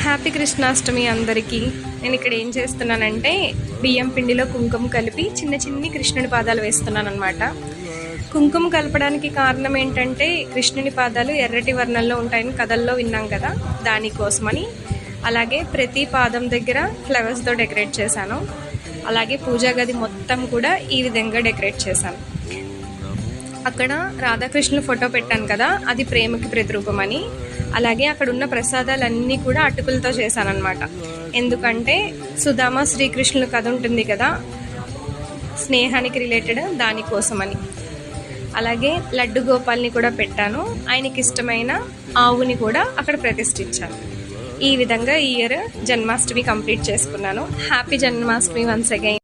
Happy Krishnashtami అందరికీ. నేను ఇక్కడ ఏం చేస్తున్నానంటే బియ్యం పిండిలో కుంకుమ కలిపి చిన్న చిన్ని కృష్ణుని పాదాలు వేస్తున్నాను అనమాట. కుంకుమ కలపడానికి కారణం ఏంటంటే కృష్ణుని పాదాలు ఎర్రటి వర్ణంలో ఉంటాయని కథల్లో విన్నాం కదా, దానికోసమని. అలాగే ప్రతి పాదం దగ్గర ఫ్లవర్స్తో డెకరేట్ చేశాను. అలాగే పూజా గది మొత్తం కూడా ఈ విధంగా డెకరేట్ చేశాను. అక్కడ రాధాకృష్ణుల ఫోటో పెట్టాను కదా, అది ప్రేమకి ప్రతిరూపమని. అలాగే అక్కడ ఉన్న ప్రసాదాలన్నీ కూడా అటుకులతో చేశానన్నమాట. ఎందుకంటే సుధామ శ్రీకృష్ణుల కథ ఉంటుంది కదా, స్నేహానికి రిలేటెడ్, దానికోసమని. అలాగే లడ్డు గోపాల్ని కూడా పెట్టాను. ఆయనకి ఇష్టమైన ఆవుని కూడా అక్కడ ప్రతిష్ఠించాను. ఈ విధంగా ఈ ఇయర్ జన్మాష్టమి కంప్లీట్ చేసుకున్నాను. Happy Janmashtami once again.